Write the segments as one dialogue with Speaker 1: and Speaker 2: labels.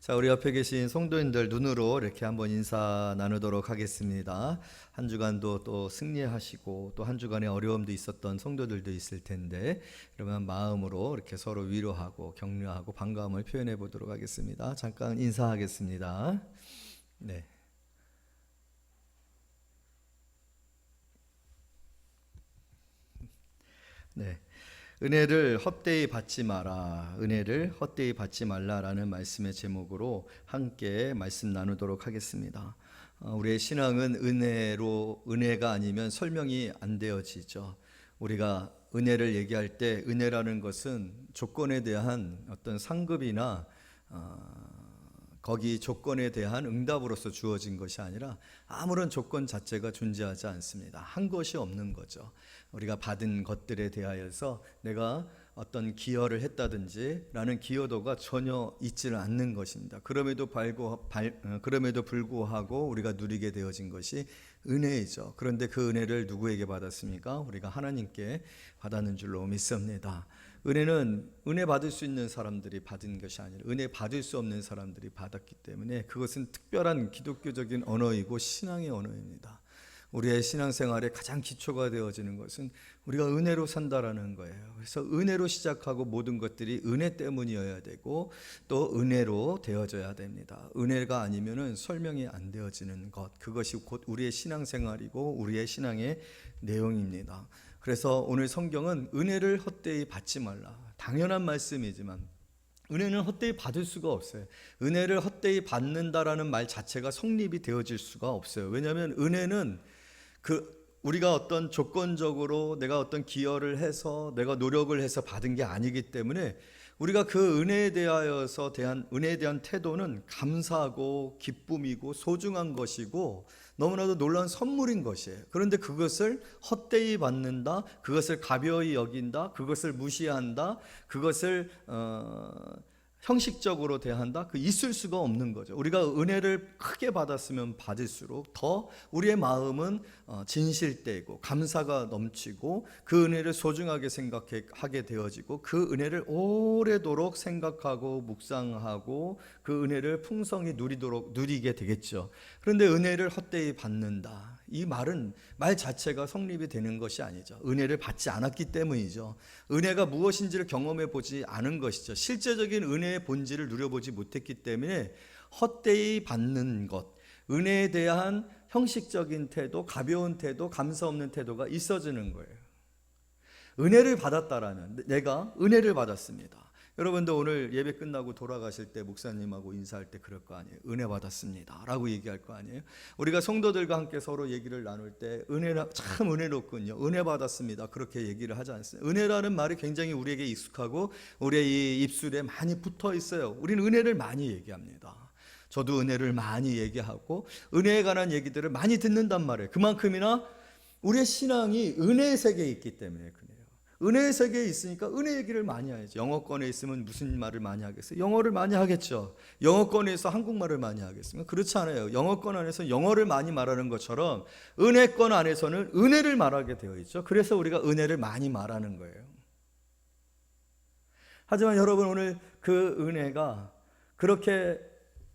Speaker 1: 자, 우리 옆에 계신 성도님들 눈으로 이렇게 한번 인사 나누도록 하겠습니다. 한 주간도 또 승리하시고 또 한 주간에 어려움도 있었던 성도들도 있을 텐데, 그러면 마음으로 이렇게 서로 위로하고 격려하고 반가움을 표현해 보도록 하겠습니다. 잠깐 인사하겠습니다. 네. 네. 은혜를 헛되이 받지 마라. 은혜를 헛되이 받지 말라라는 말씀의 제목으로 함께 말씀 나누도록 하겠습니다. 우리의 신앙은 은혜가 아니면 설명이 안 되어지죠. 우리가 은혜를 얘기할 때 은혜라는 것은 조건에 대한 어떤 상급이나 거기 조건에 대한 응답으로서 주어진 것이 아니라 아무런 조건 자체가 존재하지 않습니다. 한 것이 없는 거죠. 우리가 받은 것들에 대하여서 내가 어떤 기여를 했다든지 라는 기여도가 전혀 있지는 않는 것입니다. 그럼에도 불구하고 우리가 누리게 되어진 것이 은혜이죠. 그런데 그 은혜를 누구에게 받았습니까? 우리가 하나님께 받았는 줄로 믿습니다. 은혜는 은혜 받을 수 있는 사람들이 받은 것이 아니라 은혜 받을 수 없는 사람들이 받았기 때문에 그것은 특별한 기독교적인 언어이고 신앙의 언어입니다. 우리의 신앙생활에 가장 기초가 되어지는 것은 우리가 은혜로 산다라는 거예요. 그래서 은혜로 시작하고 모든 것들이 은혜 때문이어야 되고 또 은혜로 되어져야 됩니다. 은혜가 아니면은 설명이 안 되어지는 것, 그것이 곧 우리의 신앙생활이고 우리의 신앙의 내용입니다. 그래서 오늘 성경은 은혜를 헛되이 받지 말라. 당연한 말씀이지만 은혜는 헛되이 받을 수가 없어요. 은혜를 헛되이 받는다라는 말 자체가 성립이 되어질 수가 없어요. 왜냐하면 은혜는 우리가 어떤 조건적으로 내가 어떤 기여를 해서 내가 노력을 해서 받은 게 아니기 때문에 우리가 그 은혜에 대한 태도는 감사하고 기쁨이고 소중한 것이고 너무나도 놀라운 선물인 것이에요. 그런데 그것을 헛되이 받는다, 그것을 가벼이 여긴다, 그것을 무시한다, 그것을 형식적으로 대한다? 있을 수가 없는 거죠. 우리가 은혜를 크게 받았으면 받을수록 더 우리의 마음은 진실되고 감사가 넘치고 그 은혜를 소중하게 생각하게 되어지고 그 은혜를 오래도록 생각하고 묵상하고 그 은혜를 풍성히 누리게 되겠죠. 그런데 은혜를 헛되이 받는다, 이 말은 말 자체가 성립이 되는 것이 아니죠. 은혜를 받지 않았기 때문이죠. 은혜가 무엇인지를 경험해 보지 않은 것이죠. 실제적인 은혜의 본질을 누려보지 못했기 때문에 헛되이 받는 것, 은혜에 대한 형식적인 태도, 가벼운 태도, 감사 없는 태도가 있어지는 거예요. 은혜를 받았다라는, 내가 은혜를 받았습니다. 여러분도 오늘 예배 끝나고 돌아가실 때 목사님하고 인사할 때 그럴 거 아니에요. 은혜 받았습니다 라고 얘기할 거 아니에요. 우리가 성도들과 함께 서로 얘기를 나눌 때 참 은혜롭군요, 은혜 받았습니다, 그렇게 얘기를 하지 않습니다. 은혜라는 말이 굉장히 우리에게 익숙하고 우리의 이 입술에 많이 붙어 있어요. 우리는 은혜를 많이 얘기합니다. 저도 은혜를 많이 얘기하고 은혜에 관한 얘기들을 많이 듣는단 말이에요. 그만큼이나 우리의 신앙이 은혜의 세계에 있기 때문에 그래요. 은혜의 세계에 있으니까 은혜 얘기를 많이 하죠. 영어권에 있으면 무슨 말을 많이 하겠어요? 영어를 많이 하겠죠. 영어권에서 한국말을 많이 하겠습니까? 그렇지 않아요. 영어권 안에서 영어를 많이 말하는 것처럼 은혜권 안에서는 은혜를 말하게 되어 있죠. 그래서 우리가 은혜를 많이 말하는 거예요. 하지만 여러분, 오늘 그 은혜가 그렇게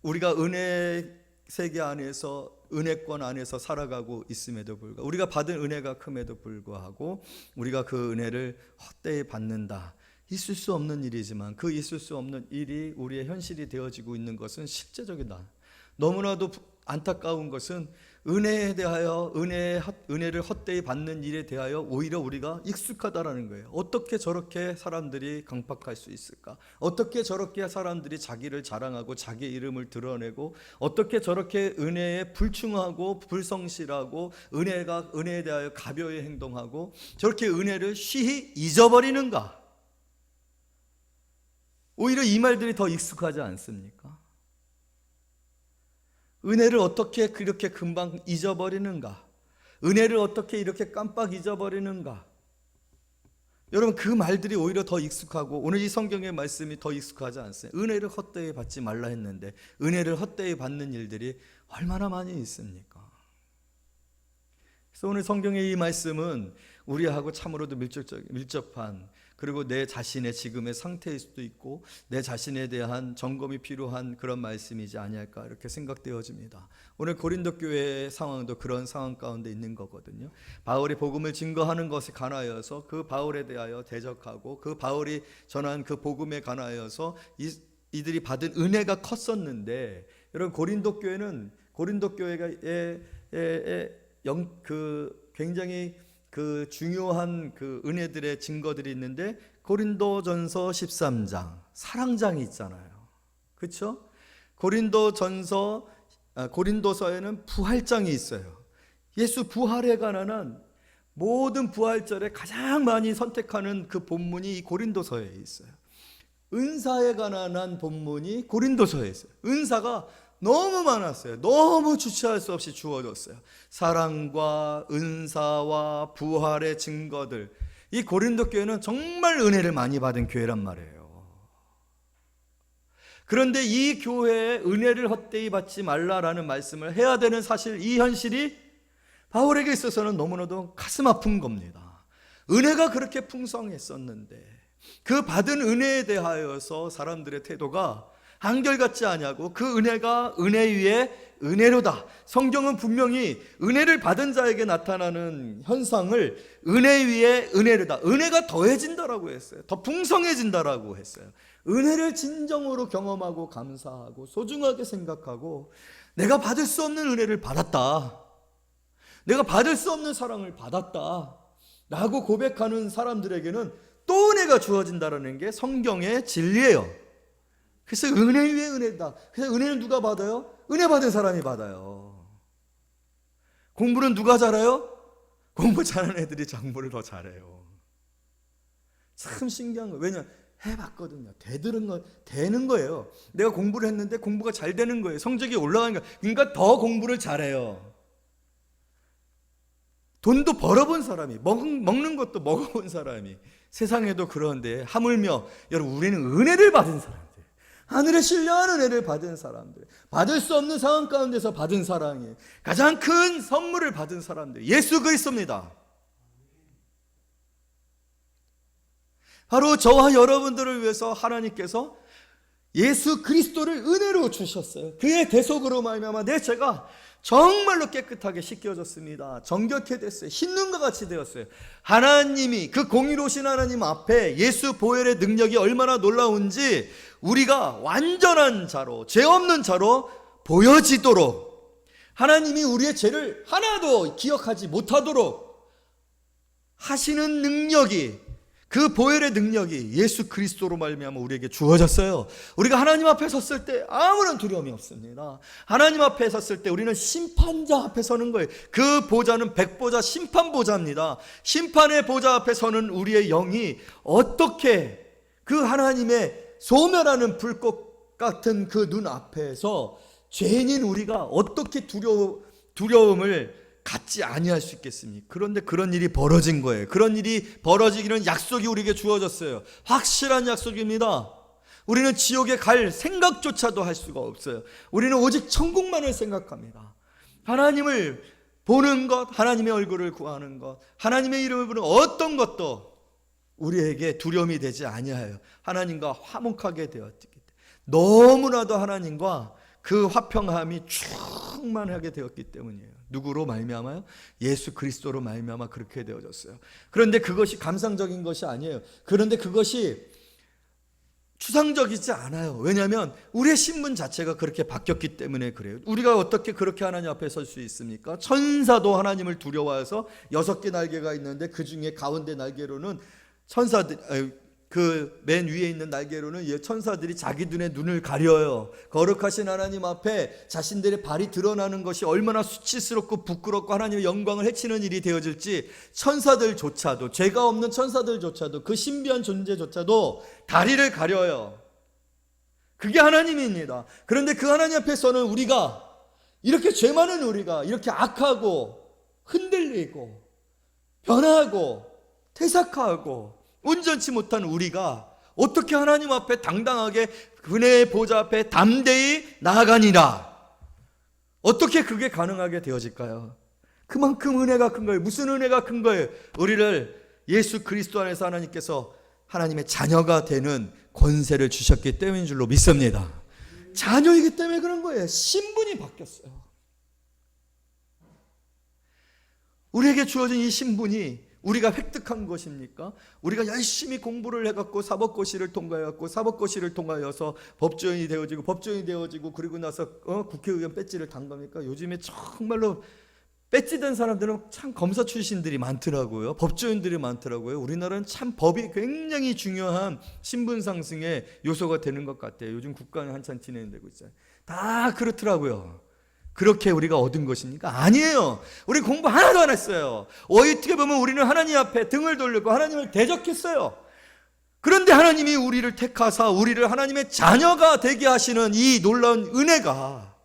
Speaker 1: 우리가 은혜 세계 안에서 은혜권 안에서 살아가고 있음에도 불구하고 우리가 받은 은혜가 큼에도 불구하고 우리가 그 은혜를 헛되이 받는다, 있을 수 없는 일이지만 그 있을 수 없는 일이 우리의 현실이 되어지고 있는 것은 실제적이다. 너무나도 안타까운 것은 은혜에 대하여 은혜를 헛되이 받는 일에 대하여 오히려 우리가 익숙하다라는 거예요. 어떻게 저렇게 사람들이 강팍할 수 있을까? 어떻게 저렇게 사람들이 자기를 자랑하고 자기 이름을 드러내고 어떻게 저렇게 은혜에 불충하고 불성실하고 은혜에 대하여 가벼이 행동하고 저렇게 은혜를 쉬이 잊어버리는가? 오히려 이 말들이 더 익숙하지 않습니까? 은혜를 어떻게 그렇게 금방 잊어버리는가? 은혜를 어떻게 이렇게 깜빡 잊어버리는가? 여러분, 그 말들이 오히려 더 익숙하고 오늘 이 성경의 말씀이 더 익숙하지 않습니까? 은혜를 헛되이 받지 말라 했는데 은혜를 헛되이 받는 일들이 얼마나 많이 있습니까? 그래서 오늘 성경의 이 말씀은 우리하고 참으로도 밀접한 그리고 내 자신의 지금의 상태일 수도 있고 내 자신에 대한 점검이 필요한 그런 말씀이지 아니할까 이렇게 생각되어집니다. 오늘 고린도 교회의 상황도 그런 상황 가운데 있는 거거든요. 바울이 복음을 증거하는 것에 관하여서 그 바울에 대하여 대적하고 그 바울이 전한 그 복음에 관하여서 이들이 받은 은혜가 컸었는데, 여러분 고린도 교회는 고린도 교회가 굉장히 그 중요한 그 은혜들의 증거들이 있는데, 고린도전서 13장 사랑장이 있잖아요. 그렇죠? 고린도서에는 부활장이 있어요. 예수 부활에 관한 모든 부활절에 가장 많이 선택하는 그 본문이 이 고린도서에 있어요. 은사에 관한 본문이 고린도서에 있어요. 은사가 너무 많았어요. 너무 주체할 수 없이 주어졌어요. 사랑과 은사와 부활의 증거들. 이 고린도 교회는 정말 은혜를 많이 받은 교회란 말이에요. 그런데 이 교회에 은혜를 헛되이 받지 말라라는 말씀을 해야 되는 사실, 이 현실이 바울에게 있어서는 너무나도 가슴 아픈 겁니다. 은혜가 그렇게 풍성했었는데 그 받은 은혜에 대하여서 사람들의 태도가 한결같지 아니하고, 그 은혜가 은혜 위에 은혜로다. 성경은 분명히 은혜를 받은 자에게 나타나는 현상을 은혜 위에 은혜로다, 은혜가 더해진다라고 했어요. 더 풍성해진다라고 했어요. 은혜를 진정으로 경험하고 감사하고 소중하게 생각하고, 내가 받을 수 없는 은혜를 받았다, 내가 받을 수 없는 사랑을 받았다 라고 고백하는 사람들에게는 또 은혜가 주어진다는 게 성경의 진리예요. 그래서 은혜 위에 은혜다. 그래서 은혜는 누가 받아요? 은혜 받은 사람이 받아요. 공부는 누가 잘해요? 공부 잘하는 애들이 공부를 더 잘해요. 참 신기한 거예요. 왜냐하면 해봤거든요. 되는 거예요. 내가 공부를 했는데 공부가 잘 되는 거예요. 성적이 올라가는 거예요. 그러니까 더 공부를 잘해요. 돈도 벌어본 사람이, 먹는 것도 먹어본 사람이, 세상에도 그런데 하물며 여러분, 우리는 은혜를 받은 사람들, 하늘에 신령한 은혜를 받은 사람들, 받을 수 없는 상황 가운데서 받은 사랑이 가장 큰 선물을 받은 사람들, 예수 그리스도입니다. 바로 저와 여러분들을 위해서 하나님께서 예수 그리스도를 은혜로 주셨어요. 그의 대속으로 말미암아 내 죄가 정말로 깨끗하게 씻겨졌습니다. 정결케 됐어요. 흰눈과 같이 되었어요. 하나님이, 그 공의로우신 하나님 앞에 예수 보혈의 능력이 얼마나 놀라운지 우리가 완전한 자로, 죄 없는 자로 보여지도록, 하나님이 우리의 죄를 하나도 기억하지 못하도록 하시는 능력이, 그 보혈의 능력이 예수 그리스도로 말미암아 우리에게 주어졌어요. 우리가 하나님 앞에 섰을 때 아무런 두려움이 없습니다. 하나님 앞에 섰을 때 우리는 심판자 앞에 서는 거예요. 그 보좌는 백보좌 심판보좌입니다. 심판의 보좌 앞에 서는 우리의 영이 어떻게 그 하나님의 소멸하는 불꽃 같은 그 눈 앞에서 죄인인 우리가 어떻게 두려움을 갖지 아니할 수 있겠습니까? 그런데 그런 일이 벌어진 거예요. 그런 일이 벌어지기는 약속이 우리에게 주어졌어요. 확실한 약속입니다. 우리는 지옥에 갈 생각조차도 할 수가 없어요. 우리는 오직 천국만을 생각합니다. 하나님을 보는 것, 하나님의 얼굴을 구하는 것, 하나님의 이름을 부르는 어떤 것도 우리에게 두려움이 되지 아니하여 하나님과 화목하게 되었기 때문에, 너무나도 하나님과 그 화평함이 충만하게 되었기 때문이에요. 누구로 말미암아요? 예수 그리스도로 말미암아 그렇게 되어졌어요. 그런데 그것이 감상적인 것이 아니에요. 그런데 그것이 추상적이지 않아요. 왜냐하면 우리의 신분 자체가 그렇게 바뀌었기 때문에 그래요. 우리가 어떻게 그렇게 하나님 앞에 설 수 있습니까? 천사도 하나님을 두려워해서 6개 날개가 있는데 그 중에 가운데 날개로는 천사들, 그 맨 위에 있는 날개로는 천사들이 자기 눈을 가려요. 거룩하신 하나님 앞에 자신들의 발이 드러나는 것이 얼마나 수치스럽고 부끄럽고 하나님의 영광을 해치는 일이 되어질지, 천사들조차도, 죄가 없는 천사들조차도, 그 신비한 존재조차도 다리를 가려요. 그게 하나님입니다. 그런데 그 하나님 앞에서는 우리가, 이렇게 죄 많은 우리가, 이렇게 악하고 흔들리고 변하고 퇴삭하고 온전치 못한 우리가 어떻게 하나님 앞에 당당하게 은혜의 보좌 앞에 담대히 나아가니라? 어떻게 그게 가능하게 되어질까요? 그만큼 은혜가 큰 거예요. 무슨 은혜가 큰 거예요? 우리를 예수 그리스도 안에서 하나님께서 하나님의 자녀가 되는 권세를 주셨기 때문인 줄로 믿습니다. 자녀이기 때문에 그런 거예요. 신분이 바뀌었어요. 우리에게 주어진 이 신분이 우리가 획득한 것입니까? 우리가 열심히 공부를 해갖고 사법고시를 통과해갖고 사법고시를 통과해서 법조인이 되어지고 그리고 나서 국회의원 배지를 단 겁니까? 요즘에 정말로 배지 된 사람들은 참 검사 출신들이 많더라고요. 법조인들이 많더라고요. 우리나라는 참 법이 굉장히 중요한 신분 상승의 요소가 되는 것 같아요. 요즘 국가는 한참 진행되고 있어요. 다 그렇더라고요. 그렇게 우리가 얻은 것입니까? 아니에요. 우리 공부 하나도 안 했어요. 어떻게 보면 우리는 하나님 앞에 등을 돌렸고 하나님을 대적했어요. 그런데 하나님이 우리를 택하사 우리를 하나님의 자녀가 되게 하시는 이 놀라운 은혜가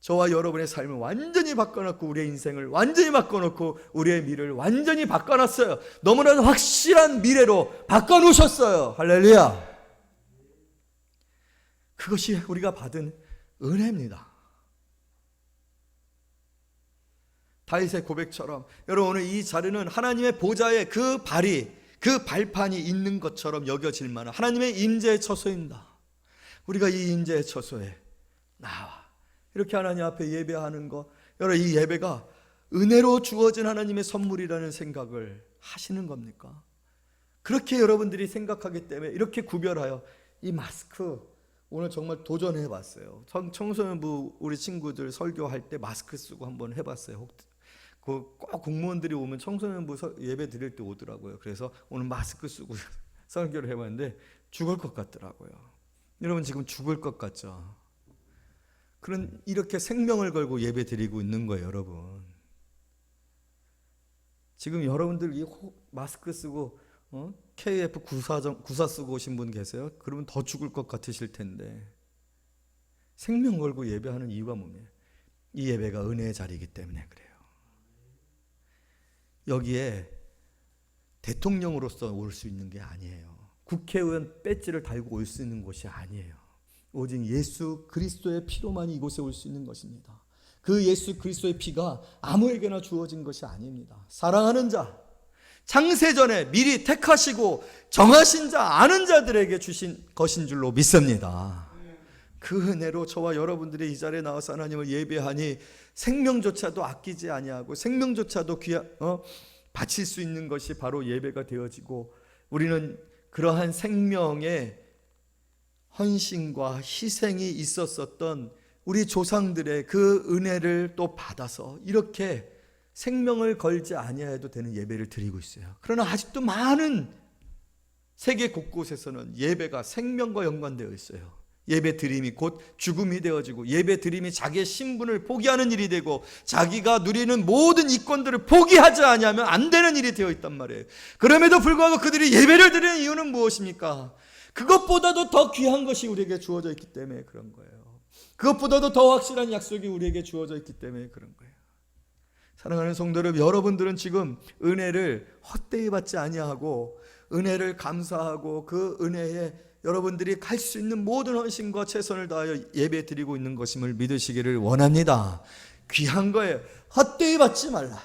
Speaker 1: 저와 여러분의 삶을 완전히 바꿔놓고 우리의 인생을 완전히 바꿔놓고 우리의 미래를 완전히 바꿔놨어요. 너무나도 확실한 미래로 바꿔놓으셨어요. 할렐루야. 그것이 우리가 받은 은혜입니다. 다윗의 고백처럼 여러분 오늘 이 자리는 하나님의 보좌에 그 발판이 있는 것처럼 여겨질 만한 하나님의 임재의 처소입니다. 우리가 이 임재의 처소에 나와 이렇게 하나님 앞에 예배하는 것, 여러분 이 예배가 은혜로 주어진 하나님의 선물이라는 생각을 하시는 겁니까? 그렇게 여러분들이 생각하기 때문에 이렇게 구별하여 이 마스크 오늘 정말 도전해 봤어요. 청소년부 우리 친구들 설교할 때 마스크 쓰고 한번 해봤어요. 꼭 공무원들이 오면 청소년부 예배 드릴 때 오더라고요. 그래서 오늘 마스크 쓰고 설교를 해봤는데 죽을 것 같더라고요. 여러분 지금 죽을 것 같죠? 이렇게 생명을 걸고 예배 드리고 있는 거예요, 여러분. 지금 여러분들 이 마스크 쓰고 KF94 쓰고 오신 분 계세요? 그러면 더 죽을 것 같으실 텐데 생명 걸고 예배하는 이유가 뭡니까? 이 예배가 은혜의 자리이기 때문에 그래요. 여기에 대통령으로서 올 수 있는 게 아니에요. 국회의원 배지를 달고 올 수 있는 곳이 아니에요. 오직 예수 그리스도의 피로만 이곳에 올 수 있는 것입니다. 그 예수 그리스도의 피가 아무에게나 주어진 것이 아닙니다. 사랑하는 자, 창세전에 미리 택하시고 정하신 자, 아는 자들에게 주신 것인 줄로 믿습니다. 그 은혜로 저와 여러분들이 이 자리에 나와서 하나님을 예배하니 생명조차도 아끼지 아니하고 생명조차도 바칠 수 있는 것이 바로 예배가 되어지고 우리는 그러한 생명의 헌신과 희생이 있었었던 우리 조상들의 그 은혜를 또 받아서 이렇게 생명을 걸지 아니해도 되는 예배를 드리고 있어요. 그러나 아직도 많은 세계 곳곳에서는 예배가 생명과 연관되어 있어요. 예배 드림이 곧 죽음이 되어지고 예배 드림이 자기의 신분을 포기하는 일이 되고 자기가 누리는 모든 이권들을 포기하지 아니하면 안 되는 일이 되어 있단 말이에요. 그럼에도 불구하고 그들이 예배를 드리는 이유는 무엇입니까? 그것보다도 더 귀한 것이 우리에게 주어져 있기 때문에 그런 거예요. 그것보다도 더 확실한 약속이 우리에게 주어져 있기 때문에 그런 거예요. 사랑하는 성도 여러분, 여러분들은 지금 은혜를 헛되이 받지 아니하고 은혜를 감사하고 그 은혜에 여러분들이 갈 수 있는 모든 헌신과 최선을 다하여 예배 드리고 있는 것임을 믿으시기를 원합니다. 귀한 거예요. 헛되이 받지 말라.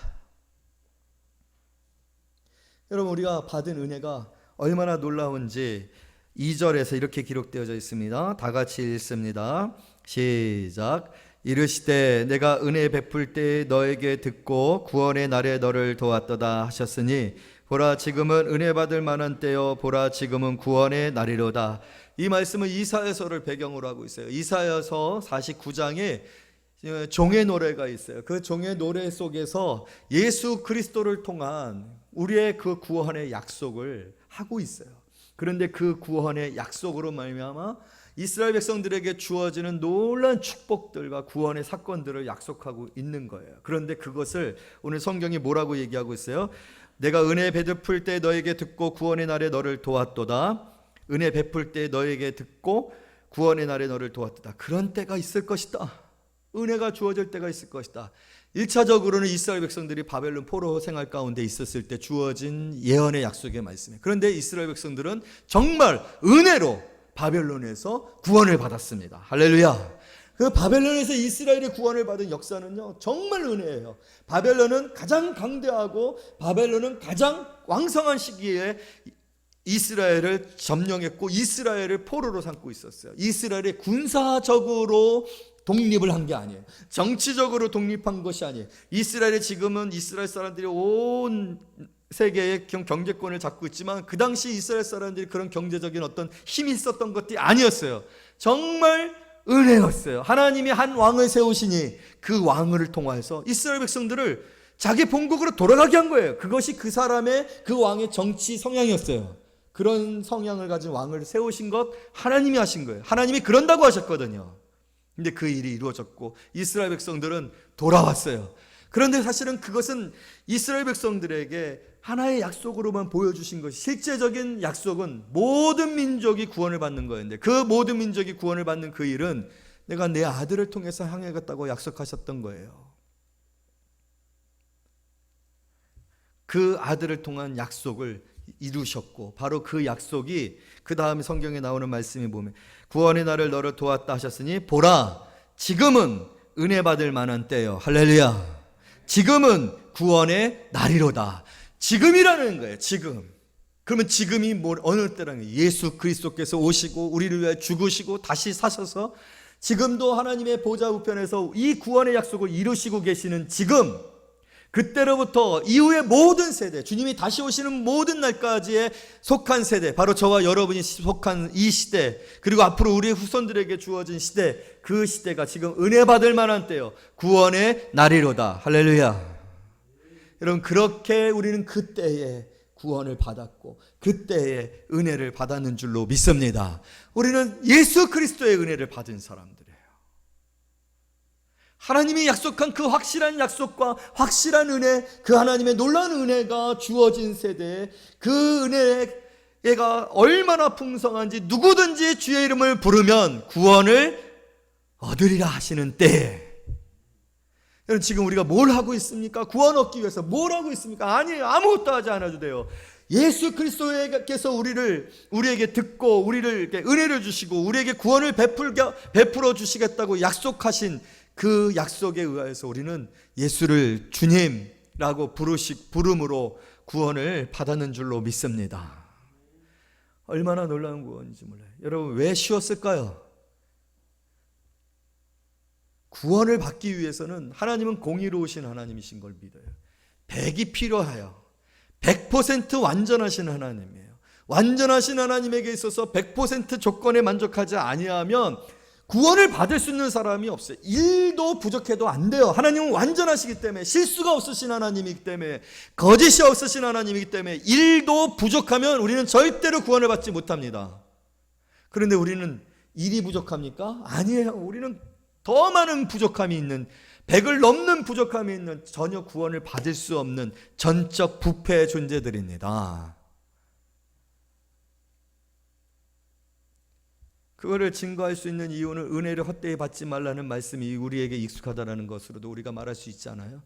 Speaker 1: 여러분 우리가 받은 은혜가 얼마나 놀라운지 2절에서 이렇게 기록되어져 있습니다. 다 같이 읽습니다. 시작. 이르시되 내가 은혜 베풀 때 너에게 듣고 구원의 날에 너를 도왔도다 하셨으니 보라 지금은 은혜 받을 만한 때요 보라 지금은 구원의 날이로다. 이 말씀은 이사야서를 배경으로 하고 있어요. 이사야서 49장에 종의 노래가 있어요. 그 종의 노래 속에서 예수 그리스도를 통한 우리의 그 구원의 약속을 하고 있어요. 그런데 그 구원의 약속으로 말미암아 이스라엘 백성들에게 주어지는 놀라운 축복들과 구원의 사건들을 약속하고 있는 거예요. 그런데 그것을 오늘 성경이 뭐라고 얘기하고 있어요? 내가 은혜 베풀 때 너에게 듣고 구원의 날에 너를 도왔도다. 은혜 베풀 때 너에게 듣고 구원의 날에 너를 도왔도다. 그런 때가 있을 것이다. 은혜가 주어질 때가 있을 것이다. 1차적으로는 이스라엘 백성들이 바벨론 포로 생활 가운데 있었을 때 주어진 예언의 약속의 말씀이에요. 그런데 이스라엘 백성들은 정말 은혜로 바벨론에서 구원을 받았습니다. 할렐루야. 그 바벨론에서 이스라엘의 구원을 받은 역사는요 정말 은혜예요. 바벨론은 가장 강대하고 바벨론은 가장 왕성한 시기에 이스라엘을 점령했고 이스라엘을 포로로 삼고 있었어요. 이스라엘이 군사적으로 독립을 한 게 아니에요. 정치적으로 독립한 것이 아니에요. 이스라엘이 지금은 이스라엘 사람들이 온 세계의 경제권을 잡고 있지만 그 당시 이스라엘 사람들이 그런 경제적인 어떤 힘이 있었던 것들이 아니었어요. 정말 은혜였어요. 하나님이 한 왕을 세우시니 그 왕을 통해서 이스라엘 백성들을 자기 본국으로 돌아가게 한 거예요. 그것이 그 사람의, 그 왕의 정치 성향이었어요. 그런 성향을 가진 왕을 세우신 것 하나님이 하신 거예요. 하나님이 그런다고 하셨거든요. 근데 그 일이 이루어졌고 이스라엘 백성들은 돌아왔어요. 그런데 사실은 그것은 이스라엘 백성들에게 하나의 약속으로만 보여주신 것이, 실제적인 약속은 모든 민족이 구원을 받는 거였는데, 그 모든 민족이 구원을 받는 그 일은 내가 내 아들을 통해서 향하겠다고 약속하셨던 거예요. 그 아들을 통한 약속을 이루셨고, 바로 그 약속이 그 다음에 성경에 나오는 말씀이 보면 구원의 날을 너를 도왔다 하셨으니 보라 지금은 은혜 받을 만한 때요. 할렐루야. 지금은 구원의 날이로다. 지금이라는 거예요. 지금. 그러면 지금이 어느 때라는 거예요? 예수 그리스도께서 오시고 우리를 위해 죽으시고 다시 사셔서 지금도 하나님의 보좌 우편에서 이 구원의 약속을 이루시고 계시는 지금, 그때로부터 이후의 모든 세대, 주님이 다시 오시는 모든 날까지에 속한 세대, 바로 저와 여러분이 속한 이 시대, 그리고 앞으로 우리의 후손들에게 주어진 시대, 그 시대가 지금 은혜 받을 만한 때요, 구원의 날이로다. 할렐루야. 여러분, 그렇게 우리는 그때에 구원을 받았고 그때에 은혜를 받았는 줄로 믿습니다. 우리는 예수 그리스도의 은혜를 받은 사람들이에요. 하나님이 약속한 그 확실한 약속과 확실한 은혜, 그 하나님의 놀라운 은혜가 주어진 세대에 그 은혜가 얼마나 풍성한지, 누구든지 주의 이름을 부르면 구원을 얻으리라 하시는 때에, 여러분 지금 우리가 뭘 하고 있습니까? 구원 얻기 위해서 뭘 하고 있습니까? 아니에요. 아무것도 하지 않아도 돼요. 예수 그리스도께서 우리에게 듣고 우리를 은혜를 주시고 우리에게 구원을 베풀어 주시겠다고 약속하신 그 약속에 의하여서 우리는 예수를 주님라고 부름으로 구원을 받았는 줄로 믿습니다. 얼마나 놀라운 구원인지 몰라요. 여러분, 왜 쉬웠을까요? 구원을 받기 위해서는 하나님은 공의로우신 하나님이신 걸 믿어요. 100이 필요하여 100% 완전하신 하나님이에요. 완전하신 하나님에게 있어서 100% 조건에 만족하지 아니하면 구원을 받을 수 있는 사람이 없어요. 1도 부족해도 안 돼요. 하나님은 완전하시기 때문에, 실수가 없으신 하나님이기 때문에, 거짓이 없으신 하나님이기 때문에 1도 부족하면 우리는 절대로 구원을 받지 못합니다. 그런데 우리는 1이 부족합니까? 아니에요. 우리는 더 많은 부족함이 있는, 100을 넘는 부족함이 있는, 전혀 구원을 받을 수 없는 전적 부패의 존재들입니다. 그거를 증거할 수 있는 이유는 은혜를 헛되이 받지 말라는 말씀이 우리에게 익숙하다는 것으로도 우리가 말할 수 있잖아요.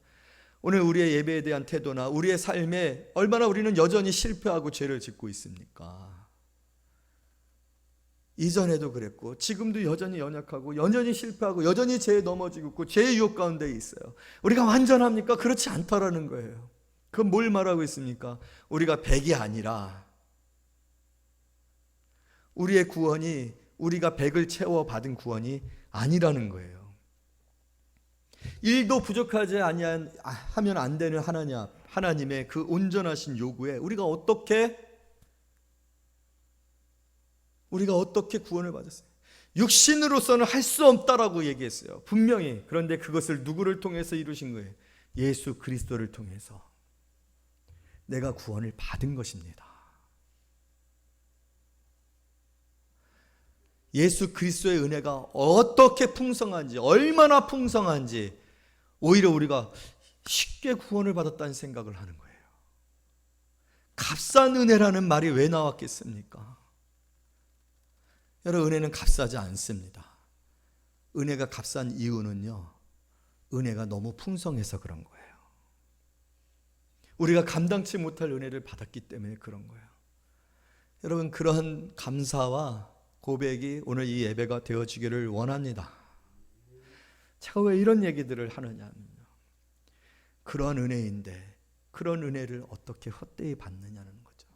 Speaker 1: 오늘 우리의 예배에 대한 태도나 우리의 삶에 얼마나 우리는 여전히 실패하고 죄를 짓고 있습니까? 이전에도 그랬고 지금도 여전히 연약하고 여전히 실패하고 여전히 죄에 넘어지고 있고 죄의 유혹 가운데 있어요. 우리가 완전합니까? 그렇지 않다라는 거예요. 그건 뭘 말하고 있습니까? 우리가 100이 아니라 우리의 구원이 우리가 100을 채워 받은 구원이 아니라는 거예요. 1도 부족하지 아니하면 안 되는 하나님의 그 온전하신 요구에 우리가 어떻게 구원을 받았어요? 육신으로서는 할 수 없다라고 얘기했어요. 분명히. 그런데 그것을 누구를 통해서 이루신 거예요? 예수 그리스도를 통해서 내가 구원을 받은 것입니다. 예수 그리스도의 은혜가 어떻게 풍성한지, 얼마나 풍성한지 오히려 우리가 쉽게 구원을 받았다는 생각을 하는 거예요. 값싼 은혜라는 말이 왜 나왔겠습니까? 여러분, 은혜는 값싸지 않습니다. 은혜가 값싼 이유는요, 은혜가 너무 풍성해서 그런 거예요. 우리가 감당치 못할 은혜를 받았기 때문에 그런 거예요. 여러분, 그런 감사와 고백이 오늘 이 예배가 되어지기를 원합니다. 제가 왜 이런 얘기들을 하느냐면요, 그런 은혜인데 그런 은혜를 어떻게 헛되이 받느냐는 거죠.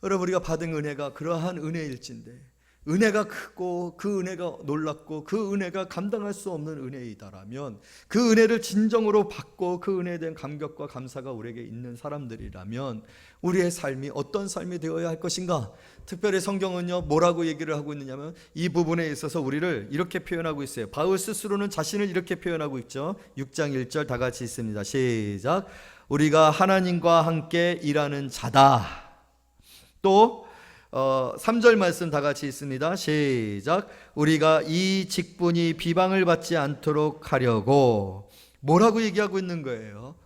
Speaker 1: 여러분, 우리가 받은 은혜가 그러한 은혜일진데, 은혜가 크고 그 은혜가 놀랍고 그 은혜가 감당할 수 없는 은혜이다라면, 그 은혜를 진정으로 받고 그 은혜에 대한 감격과 감사가 우리에게 있는 사람들이라면 우리의 삶이 어떤 삶이 되어야 할 것인가? 특별히 성경은요, 뭐라고 얘기를 하고 있느냐면 이 부분에 있어서 우리를 이렇게 표현하고 있어요. 바울 스스로는 자신을 이렇게 표현하고 있죠. 6장 1절 다 같이 있습니다. 시작. 우리가 하나님과 함께 일하는 자다. 또 3절 말씀 다 같이 있습니다. 시작. 우리가 이 직분이 비방을 받지 않도록 하려고. 뭐라고 얘기하고 있는 거예요?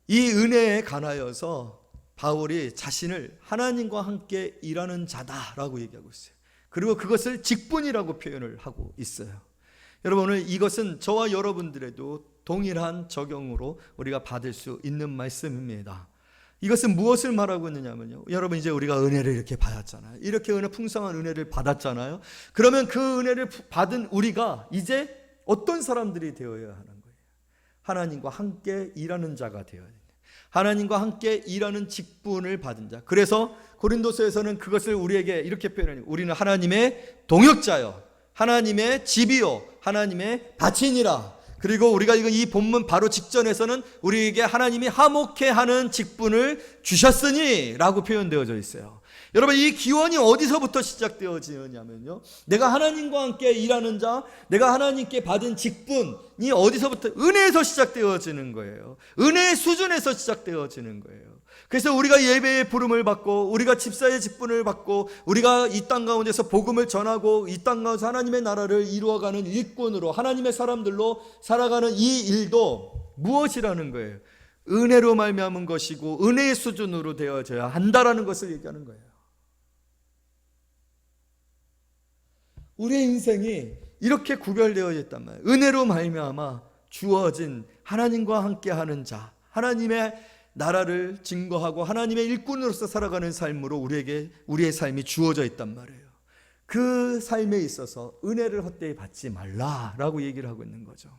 Speaker 1: 이 은혜에 관하여서 바울이 자신을 하나님과 함께 일하는 자다라고 얘기하고 있어요. 그리고 그것을 직분이라고 표현을 하고 있어요. 여러분, 오늘 이것은 저와 여러분들에도 동일한 적용으로 우리가 받을 수 있는 말씀입니다. 이것은 무엇을 말하고 있느냐면요, 여러분, 이제 우리가 은혜를 이렇게 받았잖아요. 이렇게 풍성한 은혜를 받았잖아요. 그러면 그 은혜를 받은 우리가 이제 어떤 사람들이 되어야 하는 거예요? 하나님과 함께 일하는 자가 되어야 돼요. 하나님과 함께 일하는 직분을 받은 자. 그래서 고린도서에서는 그것을 우리에게 이렇게 표현해요. 우리는 하나님의 동역자요, 하나님의 집이요, 하나님의 밭이니라. 그리고 우리가 이 본문 바로 직전에서는 우리에게 하나님이 화목해 하는 직분을 주셨으니 라고 표현되어져 있어요. 여러분, 이 기원이 어디서부터 시작되어지느냐면요, 내가 하나님과 함께 일하는 자, 내가 하나님께 받은 직분이 어디서부터? 은혜에서 시작되어지는 거예요. 은혜의 수준에서 시작되어지는 거예요. 그래서 우리가 예배의 부름을 받고, 우리가 집사의 직분을 받고, 우리가 이 땅 가운데서 복음을 전하고 이 땅 가운데서 하나님의 나라를 이루어가는 일꾼으로, 하나님의 사람들로 살아가는 이 일도 무엇이라는 거예요? 은혜로 말미암은 것이고 은혜의 수준으로 되어져야 한다라는 것을 얘기하는 거예요. 우리의 인생이 이렇게 구별되어 있단 말이에요. 은혜로 말미암아 주어진 하나님과 함께하는 자, 하나님의 나라를 증거하고 하나님의 일꾼으로서 살아가는 삶으로 우리의 삶이 주어져 있단 말이에요. 그 삶에 있어서 은혜를 헛되이 받지 말라라고 얘기를 하고 있는 거죠.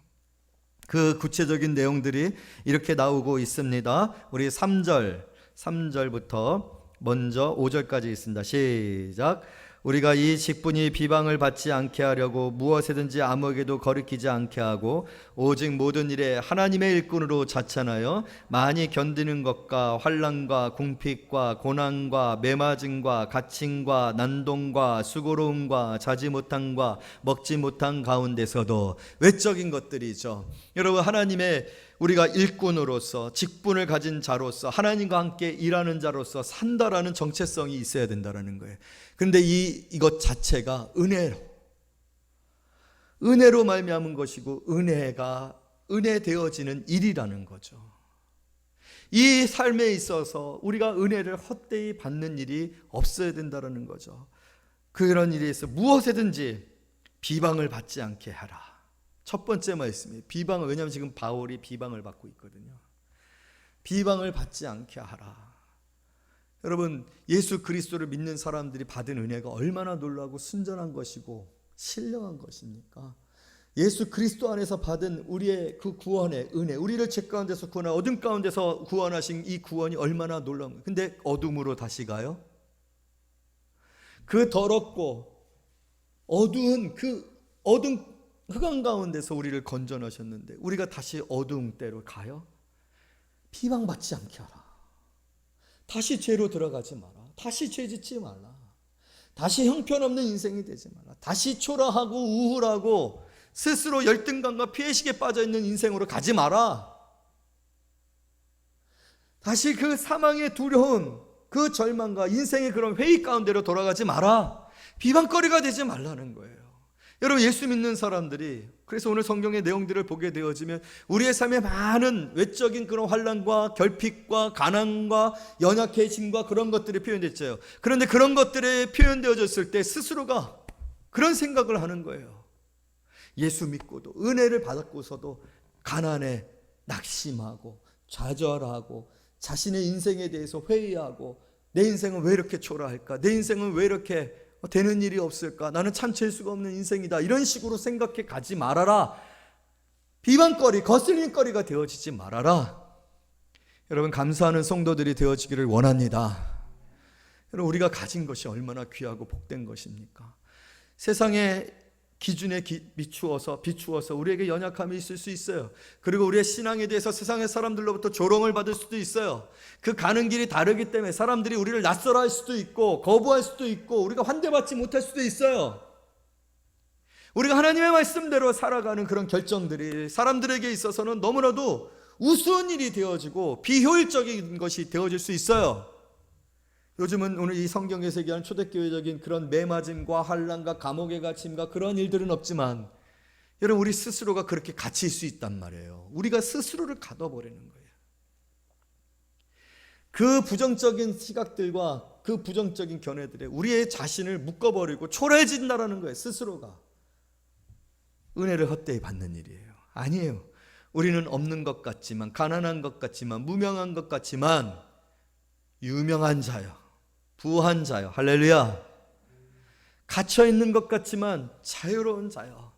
Speaker 1: 그 구체적인 내용들이 이렇게 나오고 있습니다. 우리 3절부터 먼저 5절까지 있습니다. 시작. 우리가 이 직분이 비방을 받지 않게 하려고 무엇에든지 아무에게도 거리끼지 않게 하고 오직 모든 일에 하나님의 일꾼으로 자찬하여 많이 견디는 것과 환난과 궁핍과 고난과 매맞음과 갇힘과 난동과 수고로움과 자지 못함과 먹지 못한 가운데서도, 외적인 것들이죠. 여러분, 하나님의 우리가 일꾼으로서 직분을 가진 자로서 하나님과 함께 일하는 자로서 산다라는 정체성이 있어야 된다는 거예요. 그런데 이것 자체가 은혜로 말미암은 것이고 은혜 되어지는 일이라는 거죠. 이 삶에 있어서 우리가 은혜를 헛되이 받는 일이 없어야 된다는 거죠. 그런 일에서 무엇에든지 비방을 받지 않게 하라. 첫 번째 말씀이에요. 비방을, 왜냐하면 지금 바울이 비방을 받고 있거든요. 비방을 받지 않게 하라. 여러분, 예수 그리스도를 믿는 사람들이 받은 은혜가 얼마나 놀라고 순전한 것이고 신령한 것입니까? 예수 그리스도 안에서 받은 우리의 그 구원의 은혜, 우리를 죄 가운데서 구원하, 어둠 가운데서 구원하신 이 구원이 얼마나 놀라운 거예요. 근데 어둠으로 다시 가요? 그 더럽고 어두운 그 어둠 흑암 가운데서 우리를 건져내셨는데 우리가 다시 어두운 때로 가요? 비방받지 않게 하라. 다시 죄로 들어가지 마라. 다시 죄 짓지 말라. 다시 형편없는 인생이 되지 마라. 다시 초라하고 우울하고 스스로 열등감과 피해식에 빠져있는 인생으로 가지 마라. 다시 그 사망의 두려움, 그 절망과 인생의 그런 회의 가운데로 돌아가지 마라. 비방거리가 되지 말라는 거예요. 여러분, 예수 믿는 사람들이, 그래서 오늘 성경의 내용들을 보게 되어지면 우리의 삶에 많은 외적인 그런 환난과 결핍과 가난과 연약해짐과 그런 것들이 표현됐죠. 그런데 그런 것들이 표현되어졌을 때 스스로가 그런 생각을 하는 거예요. 예수 믿고도, 은혜를 받았고서도 가난에 낙심하고 좌절하고 자신의 인생에 대해서 회의하고, 내 인생은 왜 이렇게 초라할까? 내 인생은 왜 이렇게 되는 일이 없을까? 나는 참 재수가 없는 인생이다. 이런 식으로 생각해 가지 말아라. 비방거리, 거슬림거리가 되어지지 말아라. 여러분, 감사하는 성도들이 되어지기를 원합니다. 여러분, 우리가 가진 것이 얼마나 귀하고 복된 것입니까? 세상의 기준에 비추어서 우리에게 연약함이 있을 수 있어요. 그리고 우리의 신앙에 대해서 세상의 사람들로부터 조롱을 받을 수도 있어요. 그 가는 길이 다르기 때문에 사람들이 우리를 낯설어 할 수도 있고 거부할 수도 있고 우리가 환대받지 못할 수도 있어요. 우리가 하나님의 말씀대로 살아가는 그런 결정들이 사람들에게 있어서는 너무나도 우스운 일이 되어지고 비효율적인 것이 되어질 수 있어요. 요즘은 오늘 이 성경에서 얘기하는 초대교회적인 그런 매맞음과 환난과 감옥에 갇힘과 그런 일들은 없지만, 여러분, 우리 스스로가 그렇게 갇힐 수 있단 말이에요. 우리가 스스로를 가둬버리는 거예요. 그 부정적인 시각들과 그 부정적인 견해들에 우리의 자신을 묶어버리고 초라해진다라는 거예요. 스스로가. 은혜를 헛되이 받는 일이에요. 아니에요. 우리는 없는 것 같지만, 가난한 것 같지만, 무명한 것 같지만 유명한 자요, 부한 자요. 할렐루야. 갇혀 있는 것 같지만 자유로운 자요.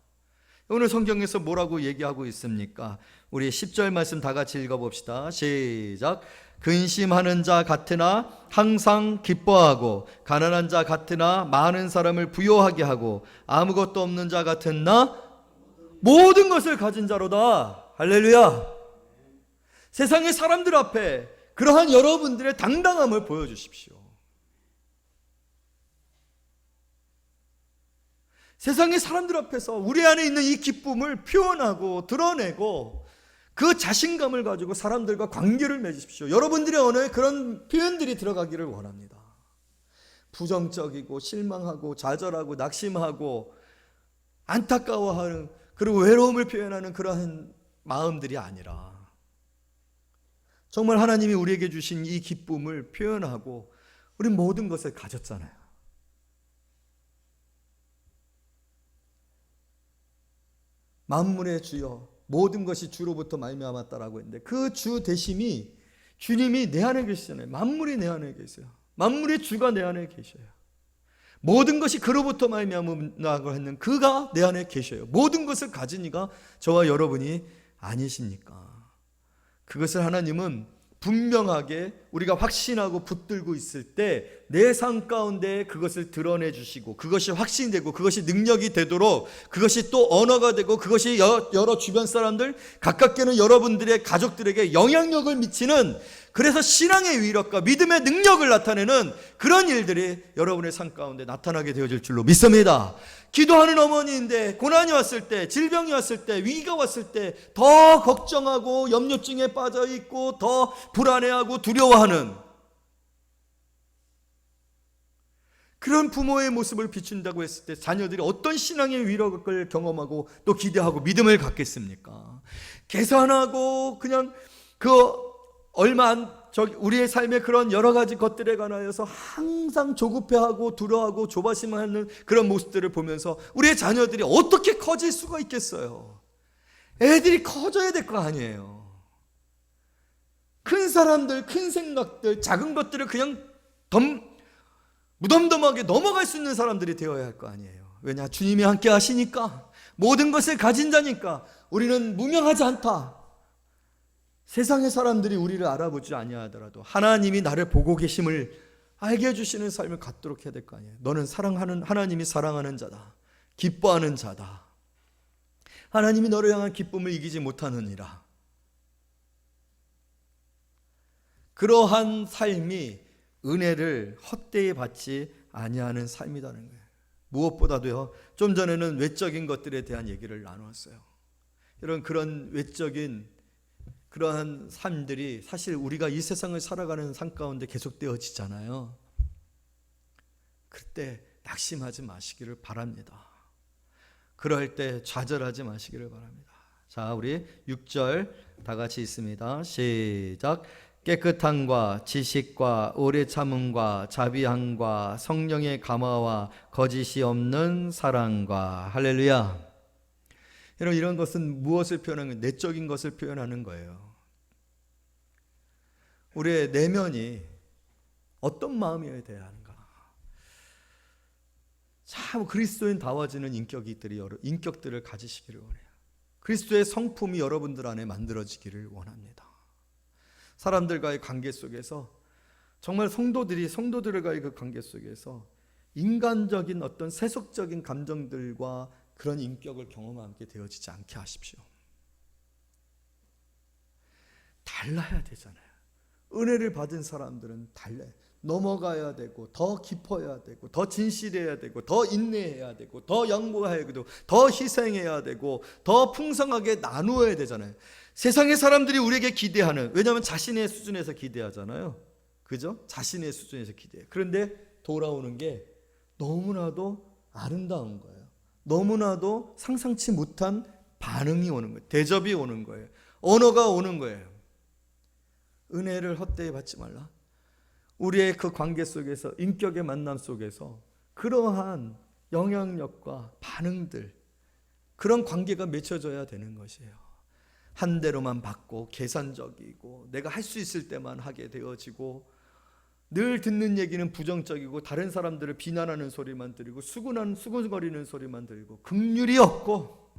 Speaker 1: 오늘 성경에서 뭐라고 얘기하고 있습니까? 우리 10절 말씀 다 같이 읽어봅시다. 시작. 근심하는 자 같으나 항상 기뻐하고, 가난한 자 같으나 많은 사람을 부요하게 하고, 아무것도 없는 자 같은 나 모든 것을 가진 자로다. 할렐루야. 세상의 사람들 앞에 그러한 여러분들의 당당함을 보여주십시오. 세상의 사람들 앞에서 우리 안에 있는 이 기쁨을 표현하고 드러내고 그 자신감을 가지고 사람들과 관계를 맺으십시오. 여러분들의 언어에 그런 표현들이 들어가기를 원합니다. 부정적이고 실망하고 좌절하고 낙심하고 안타까워하는, 그리고 외로움을 표현하는 그러한 마음들이 아니라 정말 하나님이 우리에게 주신 이 기쁨을 표현하고, 우리 모든 것을 가졌잖아요. 만물의 주여, 모든 것이 주로부터 말미암았다라고 했는데, 그 주 대심이 주님이 내 안에 계시잖아요. 만물이 내 안에 계세요. 만물의 주가 내 안에 계셔요. 모든 것이 그로부터 말미암았다고 했는 그가 내 안에 계셔요. 모든 것을 가진 이가 저와 여러분이 아니십니까? 그것을 하나님은 분명하게 우리가 확신하고 붙들고 있을 때 내 삶 가운데 그것을 드러내 주시고, 그것이 확신되고 그것이 능력이 되도록, 그것이 또 언어가 되고, 그것이 여러 주변 사람들, 가깝게는 여러분들의 가족들에게 영향력을 미치는, 그래서 신앙의 위력과 믿음의 능력을 나타내는 그런 일들이 여러분의 삶 가운데 나타나게 되어질 줄로 믿습니다. 기도하는 어머니인데 고난이 왔을 때, 질병이 왔을 때, 위기가 왔을 때 더 걱정하고 염려증에 빠져 있고 더 불안해하고 두려워하는 그런 부모의 모습을 비춘다고 했을 때 자녀들이 어떤 신앙의 위력을 경험하고 또 기대하고 믿음을 갖겠습니까? 계산하고 그냥 우리의 삶의 그런 여러 가지 것들에 관하여서 항상 조급해하고 두려워하고 조바심하는 그런 모습들을 보면서 우리의 자녀들이 어떻게 커질 수가 있겠어요? 애들이 커져야 될 거 아니에요. 큰 사람들, 큰 생각들, 작은 것들을 그냥 무덤덤하게 넘어갈 수 있는 사람들이 되어야 할 거 아니에요. 왜냐? 주님이 함께 하시니까, 모든 것을 가진 자니까 우리는 무명하지 않다. 세상의 사람들이 우리를 알아보지 아니하더라도 하나님이 나를 보고 계심을 알게 해주시는 삶을 갖도록 해야 될 거 아니에요. 너는 하나님이 사랑하는 자다, 기뻐하는 자다. 하나님이 너를 향한 기쁨을 이기지 못하느니라. 그러한 삶이 은혜를 헛되이 받지 아니하는 삶이라는 거예요. 무엇보다도요, 좀 전에는 외적인 것들에 대한 얘기를 나누었어요. 이런 그런 외적인 그러한 삶들이 사실 우리가 이 세상을 살아가는 삶 가운데 계속되어지잖아요. 그때 낙심하지 마시기를 바랍니다. 그럴 때 좌절하지 마시기를 바랍니다. 자, 우리 6절 다 같이 있습니다. 시작. 깨끗함과 지식과 오래 참음과 자비함과 성령의 감화와 거짓이 없는 사랑과. 할렐루야. 여러분, 이런 것은 무엇을 표현하는 거예요? 내적인 것을 표현하는 거예요. 우리의 내면이 어떤 마음이어야 돼야 하는가? 참 그리스도인다워지는 인격들을 가지시기를 원해요. 그리스도의 성품이 여러분들 안에 만들어지기를 원합니다. 사람들과의 관계 속에서 정말 성도들과의 그 관계 속에서 인간적인 어떤 세속적인 감정들과 그런 인격을 경험하게 되어지지 않게 하십시오. 달라야 되잖아요. 은혜를 받은 사람들은 달라요. 넘어가야 되고, 더 깊어야 되고, 더 진실해야 되고, 더 인내해야 되고, 더 양보해야 되고, 더 희생해야 되고, 더 풍성하게 나누어야 되잖아요. 세상의 사람들이 우리에게 기대하는, 왜냐하면 자신의 수준에서 기대하잖아요. 그죠? 자신의 수준에서 기대해. 그런데 돌아오는 게 너무나도 아름다운 거예요. 너무나도 상상치 못한 반응이 오는 거예요. 대접이 오는 거예요. 언어가 오는 거예요. 은혜를 헛되이 받지 말라. 우리의 그 관계 속에서, 인격의 만남 속에서 그러한 영향력과 반응들, 그런 관계가 맺혀져야 되는 것이에요. 한 대로만 받고 계산적이고 내가 할 수 있을 때만 하게 되어지고, 늘 듣는 얘기는 부정적이고 다른 사람들을 비난하는 소리만 들리고 수군거리는 소리만 들리고 긍휼이 없고,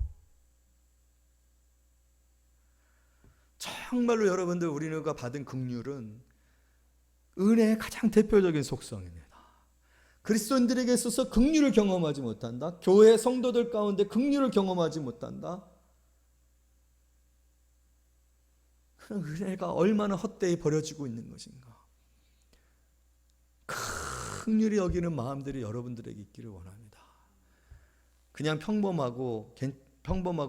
Speaker 1: 정말로 여러분들, 우리가 받은 긍휼은 은혜의 가장 대표적인 속성입니다. 그리스도인들에게 있어서 긍휼을 경험하지 못한다, 교회 성도들 가운데 긍휼을 경험하지 못한다, 그런 은혜가 얼마나 헛되이 버려지고 있는 것인가. 긍휼히 여기는 마음들이 여러분들에게 있기를 원합니다. 그냥 평범하고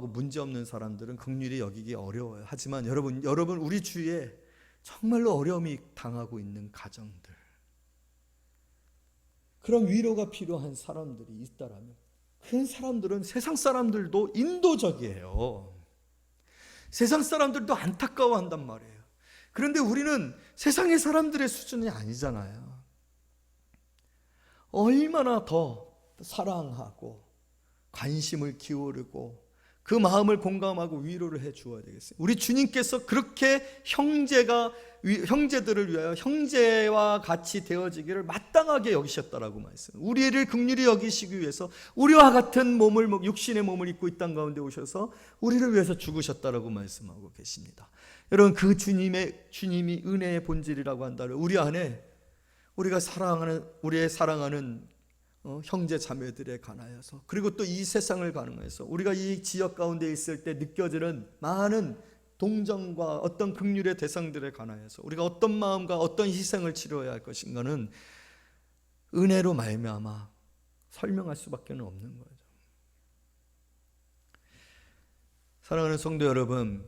Speaker 1: 문제없는 사람들은 긍휼히 여기기 어려워요. 하지만 여러분 우리 주위에 정말로 어려움이 당하고 있는 가정들, 그런 위로가 필요한 사람들이 있다라면, 그런 사람들은 세상 사람들도 인도적이에요. 세상 사람들도 안타까워한단 말이에요. 그런데 우리는 세상의 사람들의 수준이 아니잖아요. 얼마나 더 사랑하고 관심을 기울이고 그 마음을 공감하고 위로를 해 주어야 되겠어요. 우리 주님께서 그렇게 형제들을 위하여 형제와 같이 되어지기를 마땅하게 여기셨다라고 말씀. 우리를 긍휼히 여기시기 위해서 우리와 같은 육신의 몸을 입고 이 땅 가운데 오셔서 우리를 위해서 죽으셨다라고 말씀하고 계십니다. 여러분, 그 주님이 은혜의 본질이라고 한다면 우리 안에 우리의 사랑하는 형제 자매들에 관하여서, 그리고 또 이 세상을 가능해서 우리가 이 지역 가운데 있을 때 느껴지는 많은 동정과 어떤 긍휼의 대상들에 관하여서 우리가 어떤 마음과 어떤 희생을 치러야 할 것인가는 은혜로 말미암아 설명할 수밖에 없는 거죠. 사랑하는 성도 여러분,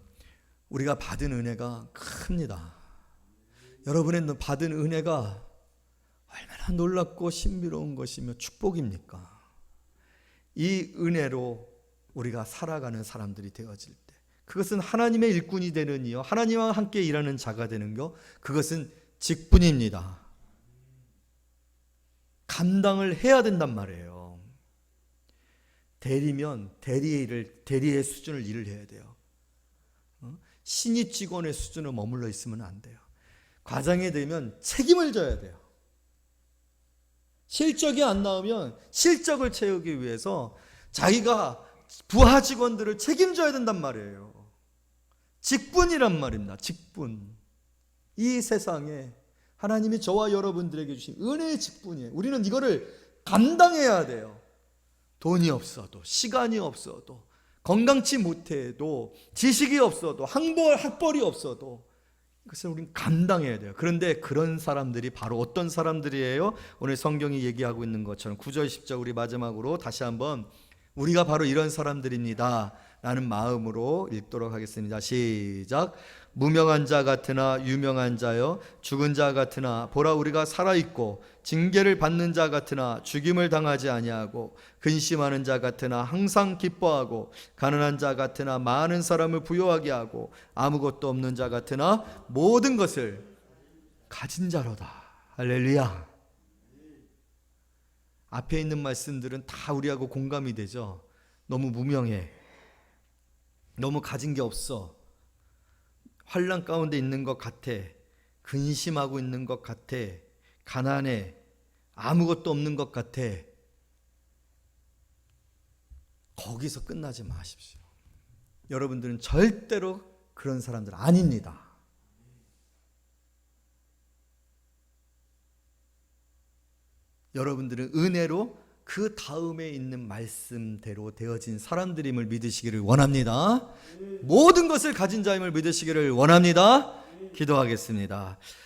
Speaker 1: 우리가 받은 은혜가 큽니다. 여러분의 받은 은혜가 얼마나 놀랍고 신비로운 것이며 축복입니까? 이 은혜로 우리가 살아가는 사람들이 되어질 때, 그것은 하나님의 일꾼이 되는 이요 하나님과 함께 일하는 자가 되는 것, 그것은 직분입니다. 감당을 해야 된단 말이에요. 대리면 대리의 수준을 일을 해야 돼요. 신입 직원의 수준으로 머물러 있으면 안 돼요. 과장이 되면 책임을 져야 돼요. 실적이 안 나오면 실적을 채우기 위해서 자기가 부하 직원들을 책임져야 된단 말이에요. 직분이란 말입니다. 직분. 이 세상에 하나님이 저와 여러분들에게 주신 은혜의 직분이에요. 우리는 이거를 감당해야 돼요. 돈이 없어도, 시간이 없어도, 건강치 못해도, 지식이 없어도, 학벌이 없어도 이것을 우리는 감당해야 돼요. 그런데 그런 사람들이 바로 어떤 사람들이에요? 오늘 성경이 얘기하고 있는 것처럼 9절 10절 우리 마지막으로 다시 한번 우리가 바로 이런 사람들입니다 라는 마음으로 읽도록 하겠습니다. 시작. 무명한 자 같으나 유명한 자여, 죽은 자 같으나 보라 우리가 살아있고, 징계를 받는 자 같으나 죽임을 당하지 아니하고, 근심하는 자 같으나 항상 기뻐하고, 가난한 자 같으나 많은 사람을 부요하게 하고, 아무것도 없는 자 같으나 모든 것을 가진 자로다. 할렐루야. 앞에 있는 말씀들은 다 우리하고 공감이 되죠. 너무 무명해, 너무 가진 게 없어, 환난 가운데 있는 것 같아, 근심하고 있는 것 같아, 가난해, 아무것도 없는 것 같아. 거기서 끝나지 마십시오. 여러분들은 절대로 그런 사람들 아닙니다. 여러분들은 은혜로 그 다음에 있는 말씀대로 되어진 사람들임을 믿으시기를 원합니다. 모든 것을 가진 자임을 믿으시기를 원합니다. 기도하겠습니다.